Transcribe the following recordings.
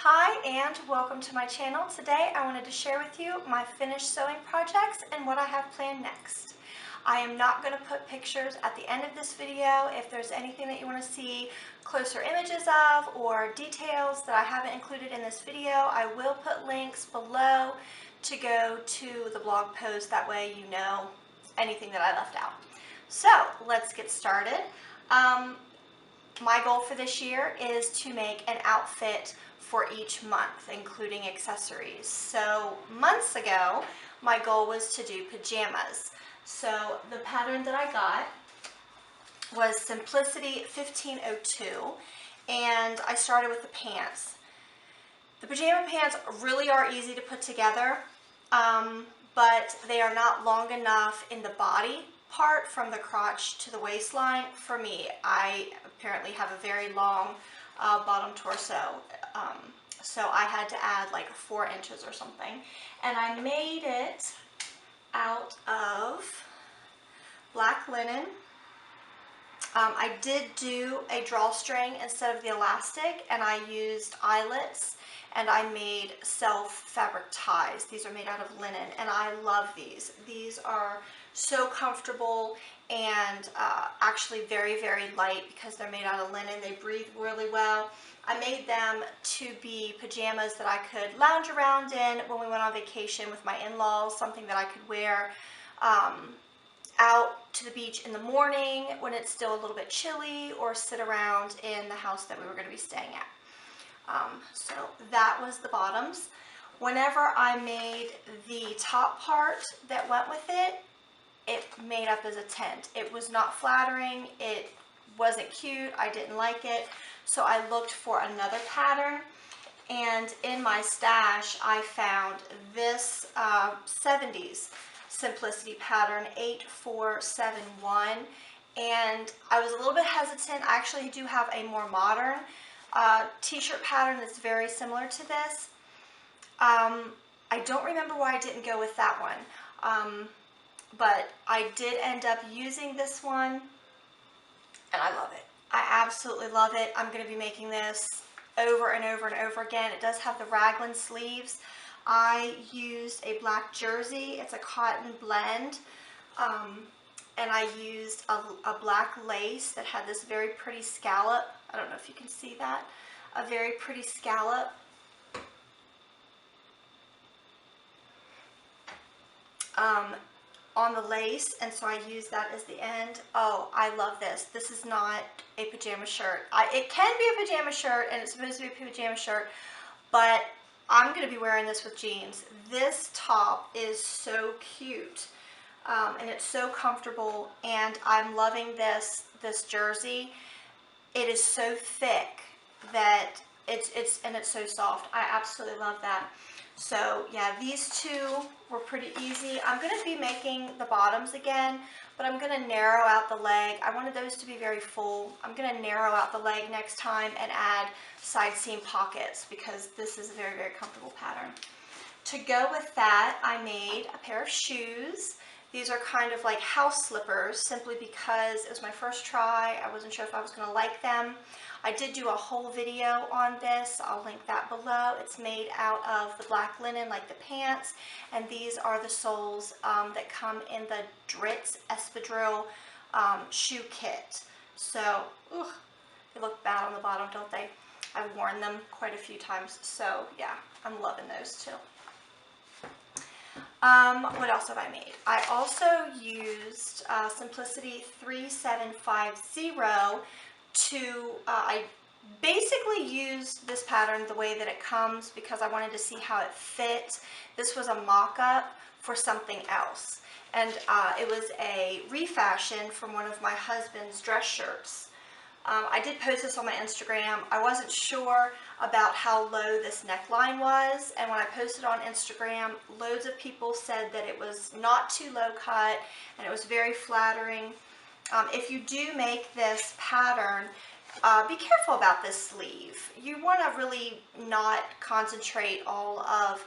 Hi and welcome to my channel. Today I wanted to share with you my finished sewing projects and what I have planned next. I am not going to put pictures at the end of this video. If there's anything that you want to see closer images of or details that I haven't included in this video, I will put links below to go to the blog post. That way you know anything that I left out. So let's get started. My goal for this year is to make an outfit for each month, including accessories. So months ago, my goal was to do pajamas. So the pattern that I got was Simplicity 1502, and I started with the pants. The pajama pants really are easy to put together, but they are not long enough in the body part from the crotch to the waistline for me. I apparently have a very long bottom torso, so I had to add like 4 inches or something, and I made it out of black linen. I did do a drawstring instead of the elastic, and I used eyelets, and I made self fabric ties. These are made out of linen, and I love these. These are so comfortable and actually very, very light because they're made out of linen. They breathe really well. I made them to be pajamas that I could lounge around in when we went on vacation with my in-laws, something that I could wear out to the beach in the morning when it's still a little bit chilly, or sit around in the house that we were going to be staying at. So that was the bottoms. Whenever I made the top part that went with it, it made up as a tent. It was not flattering, it wasn't cute, I didn't like it, so I looked for another pattern, and in my stash I found this 70s Simplicity pattern 8471, and I was a little bit hesitant. I actually do have a more modern t-shirt pattern that's very similar to this. I don't remember why I didn't go with that one. But I did end up using this one, and I love it. I absolutely love it. I'm going to be making this over and over and over again. It does have the raglan sleeves. I used a black jersey. It's a cotton blend. And I used a black lace that had this very pretty scallop. I don't know if you can see that. A very pretty scallop. On the lace, and so I use that as the end. Oh, I love this. This is not a pajama shirt. It can be a pajama shirt, and it's supposed to be a pajama shirt, but I'm going to be wearing this with jeans. This top is so cute, and it's so comfortable, and I'm loving this jersey. It is so thick that it's so soft. I absolutely love that. So yeah, these two were pretty easy. I'm going to be making the bottoms again, but I'm going to narrow out the leg. I wanted those to be very full. I'm going to narrow out the leg next time and add side seam pockets because this is a very, very comfortable pattern. To go with that, I made a pair of shoes. These are kind of like house slippers simply because it was my first try. I wasn't sure if I was going to like them. I did do a whole video on this. I'll link that below. It's made out of the black linen like the pants, and these are the soles that come in the Dritz espadrille shoe kit. So, they look bad on the bottom, don't they? I've worn them quite a few times, so yeah, I'm loving those too. What else have I made? I also used Simplicity 3750 to, I basically used this pattern the way that it comes because I wanted to see how it fit. This was a mock-up for something else, and it was a refashion from one of my husband's dress shirts. I did post this on my Instagram. I wasn't sure about how low this neckline was, and when I posted on Instagram, loads of people said that it was not too low cut and it was very flattering. If you do make this pattern, be careful about this sleeve. You want to really not concentrate all of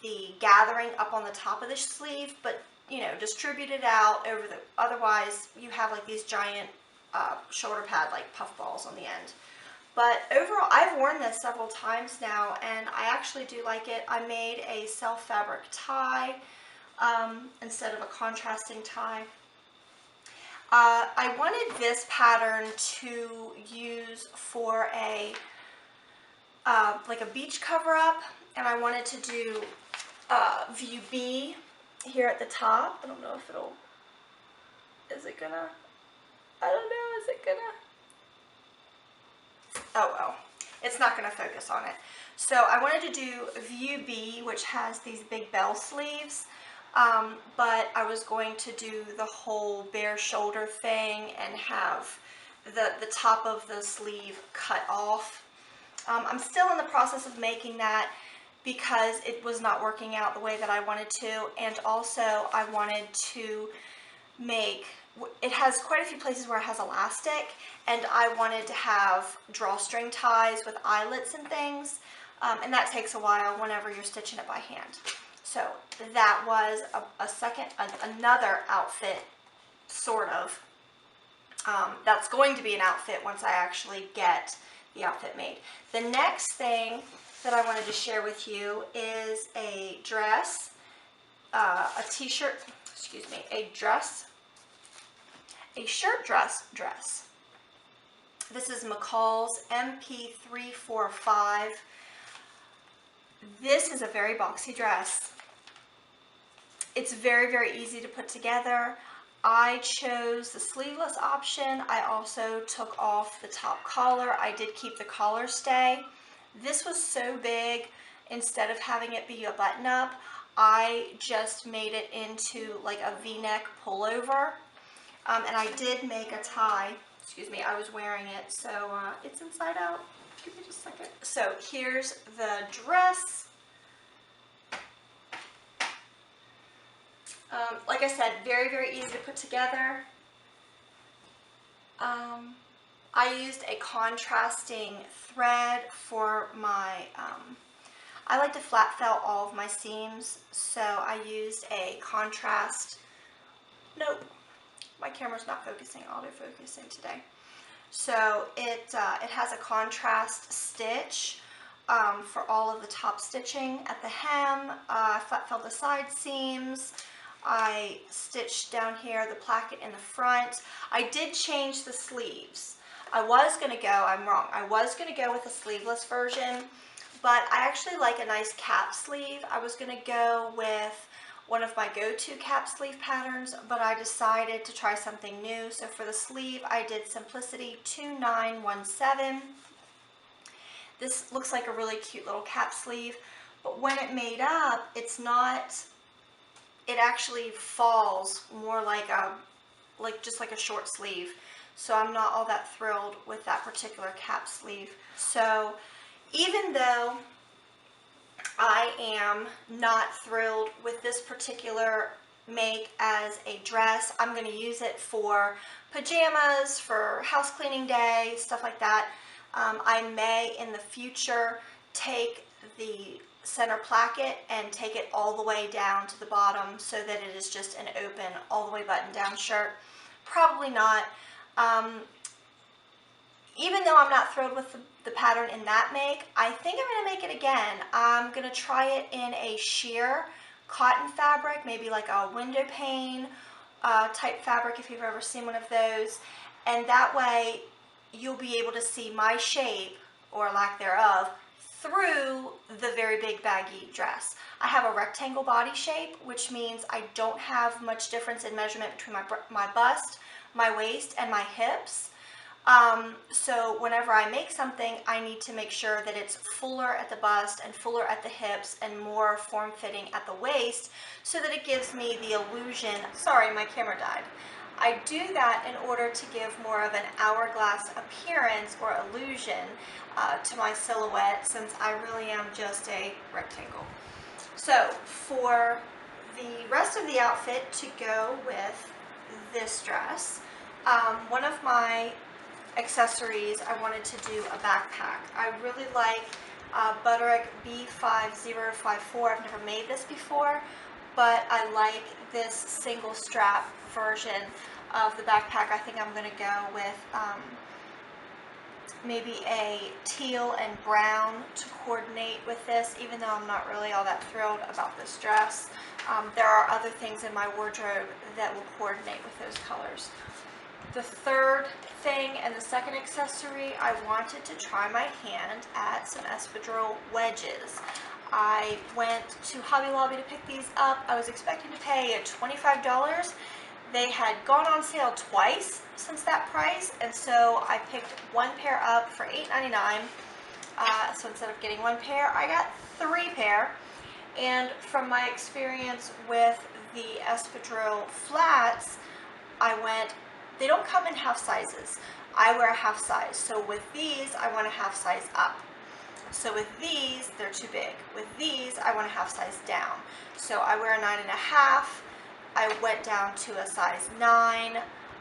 the gathering up on the top of the sleeve, but you know, distribute it out over the, otherwise you have like these giant shoulder pad like puff balls on the end. But overall, I've worn this several times now, and I actually do like it. I made a self fabric tie instead of a contrasting tie. I wanted this pattern to use for a like a beach cover up, and I wanted to do view B here at the top. I don't know if it'll, is it gonna, I don't know, is it gonna, oh well, it's not gonna focus on it. So I wanted to do view B, which has these big bell sleeves, but I was going to do the whole bare shoulder thing and have the top of the sleeve cut off. I'm still in the process of making that because it was not working out the way that I wanted to, and also I wanted to make, it has quite a few places where it has elastic, and I wanted to have drawstring ties with eyelets and things, and that takes a while whenever you're stitching it by hand. So that was another outfit, sort of. That's going to be an outfit once I actually get the outfit made. The next thing that I wanted to share with you is a dress, a t-shirt, excuse me, a shirt dress. This is McCall's MP345. This is a very boxy dress. It's very, very easy to put together. I chose the sleeveless option. I also took off the top collar. I did keep the collar stay. This was so big, instead of having it be a button up, I just made it into like a V-neck pullover. And I did make a tie. Excuse me, I was wearing it, so it's inside out. Give me just a second. So here's the dress. Like I said, very, very easy to put together. I used a contrasting thread for my, I like to flat felt all of my seams, so I used a contrast, nope, my camera's not focusing, auto-focusing today. So it has a contrast stitch for all of the top stitching at the hem. I flat felt the side seams. I stitched down here the placket in the front. I did change the sleeves. I was going to go, I'm wrong, I was going to go with a sleeveless version, but I actually like a nice cap sleeve. I was going to go with one of my go-to cap sleeve patterns, but I decided to try something new. So for the sleeve, I did Simplicity 2917. This looks like a really cute little cap sleeve, but when it made up, it's not, it actually falls more like just like a short sleeve. So I'm not all that thrilled with that particular cap sleeve. So even though I am not thrilled with this particular make as a dress, I'm going to use it for pajamas, for house cleaning day, stuff like that. I may in the future take the center placket and take it all the way down to the bottom so that it is just an open, all the way button down shirt. Probably not. Even though I'm not thrilled with the pattern in that make, I think I'm going to make it again. I'm going to try it in a sheer cotton fabric, maybe like a window pane type fabric if you've ever seen one of those. And that way you'll be able to see my shape, or lack thereof, through the very big baggy dress. I have a rectangle body shape, which means I don't have much difference in measurement between my bust, my waist, and my hips. So whenever I make something, I need to make sure that it's fuller at the bust and fuller at the hips and more form-fitting at the waist, so that it gives me the illusion, sorry, my camera died. I do that in order to give more of an hourglass appearance or illusion to my silhouette, since I really am just a rectangle. So for the rest of the outfit to go with this dress, one of my accessories, I wanted to do a backpack. I really like Butterick B5054. I've never made this before, but I like this single strap version of the backpack. I think I'm going to go with maybe a teal and brown to coordinate with this, even though I'm not really all that thrilled about this dress. There are other things in my wardrobe that will coordinate with those colors. The third thing and the second accessory, I wanted to try my hand at some espadrille wedges. I went to Hobby Lobby to pick these up. I was expecting to pay $25. They had gone on sale twice since that price, and so I picked one pair up for $8.99. So instead of getting one pair, I got 3 pair. And from my experience with the espadrille flats, they don't come in half sizes. I wear a half size. So with these, I want a half size up. So with these, they're too big. With these, I want a half size down. So I wear a 9.5. I went down to a size 9.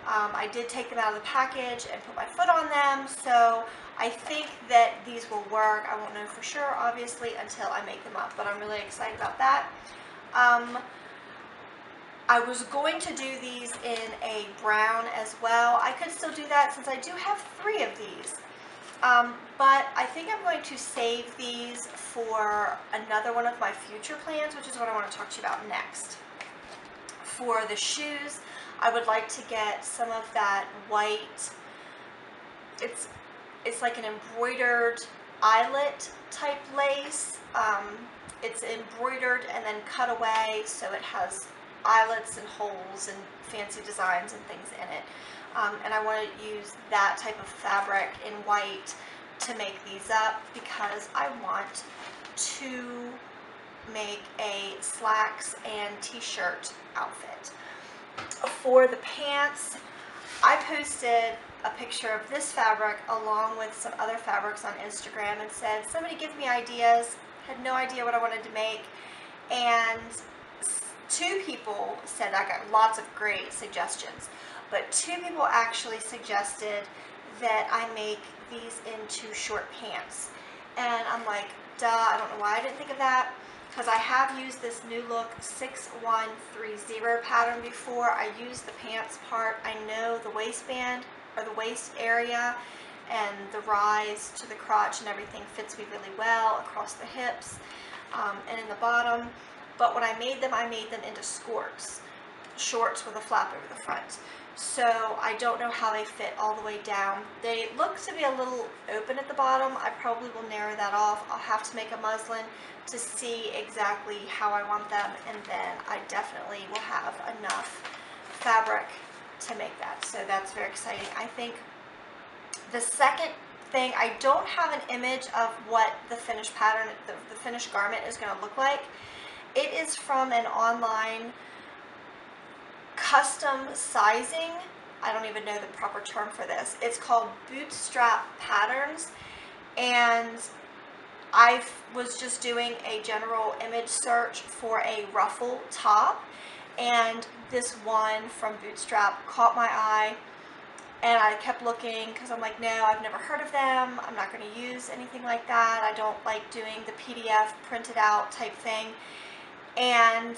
I did take them out of the package and put my foot on them, so I think that these will work. I won't know for sure, obviously, until I make them up, but I'm really excited about that. I was going to do these in a brown as well. I could still do that since I do have 3 of these. But I think I'm going to save these for another one of my future plans, which is what I want to talk to you about next. For the shoes, I would like to get some of that white, it's like an embroidered eyelet type lace. It's embroidered and then cut away, so it has eyelets and holes and fancy designs and things in it. And I want to use that type of fabric in white to make these up because I want to make a slacks and t-shirt outfit. For the pants, I posted a picture of this fabric along with some other fabrics on Instagram and said, somebody give me ideas. Had no idea what I wanted to make, and 2 people said, I got lots of great suggestions, but 2 people actually suggested that I make these into short pants. And I'm like, duh, I don't know why I didn't think of that, because I have used this New Look 6130 pattern before. I used the pants part. I know the waistband or the waist area and the rise to the crotch and everything fits me really well across the hips and in the bottom. But when I made them into shorts with a flap over the front. So I don't know how they fit all the way down. They look to be a little open at the bottom. I probably will narrow that off. I'll have to make a muslin to see exactly how I want them, and then I definitely will have enough fabric to make that. So that's very exciting. I think the second thing, I don't have an image of what the finished pattern, the finished garment is going to look like. It is from an online custom sizing. I don't even know the proper term for this. It's called Bootstrap Patterns, and I was just doing a general image search for a ruffle top, and this one from Bootstrap caught my eye, and I kept looking because I'm like, no, I've never heard of them. I'm not going to use anything like that. I don't like doing the PDF printed out type thing. And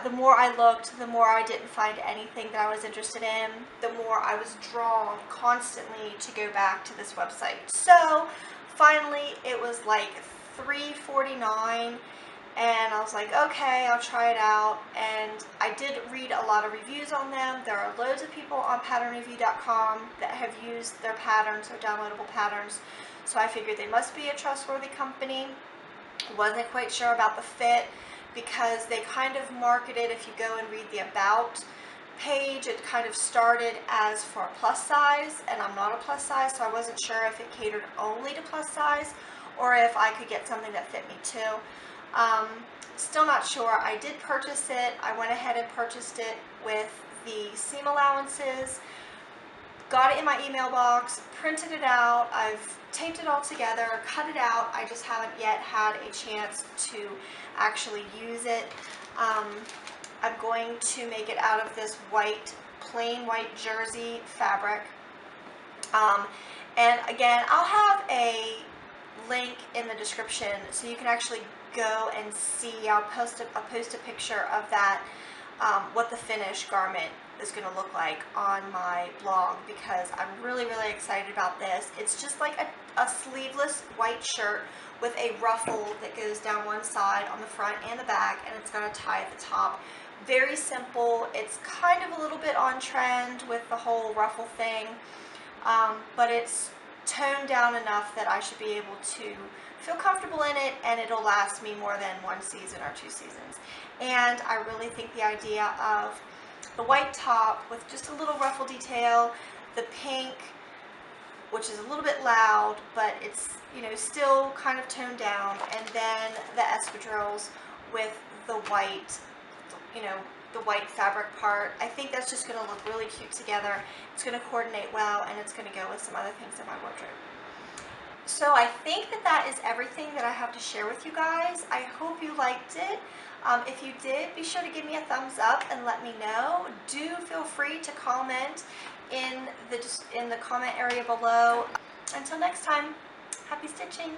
the more I looked, the more I didn't find anything that I was interested in, the more I was drawn constantly to go back to this website. So finally it was like $3.49, and I was like, okay, I'll try it out. And I did read a lot of reviews on them. There are loads of people on patternreview.com that have used their patterns, their downloadable patterns, so I figured they must be a trustworthy company. Wasn't quite sure about the fit, because they kind of marketed, if you go and read the about page, it kind of started as for plus size, and I'm not a plus size, so I wasn't sure if it catered only to plus size or if I could get something that fit me too. Still not sure. I did purchase it. I went ahead and purchased it with the seam allowances, got it in my email box, printed it out, I've taped it all together, cut it out. I just haven't yet had a chance to actually use it. I'm going to make it out of this white, plain white jersey fabric. And again, I'll have a link in the description so you can actually go and see. I'll post a picture of that what the finished garment is going to look like on my blog, because I'm really excited about this. It's just like a sleeveless white shirt with a ruffle that goes down one side on the front and the back, and it's got a tie at the top. Very simple. It's kind of a little bit on trend with the whole ruffle thing, but it's toned down enough that I should be able to feel comfortable in it, and it'll last me more than 1 season or 2 seasons. And I really think the idea of the white top with just a little ruffle detail, the pink, which is a little bit loud, but it's, you know, still kind of toned down, and then the espadrilles with the white, you know, the white fabric part. I think that's just going to look really cute together. It's going to coordinate well, and it's going to go with some other things in my wardrobe. So I think that is everything that I have to share with you guys. I hope you liked it. If you did, be sure to give me a thumbs up and let me know. Do feel free to comment in the comment area below. Until next time, happy stitching!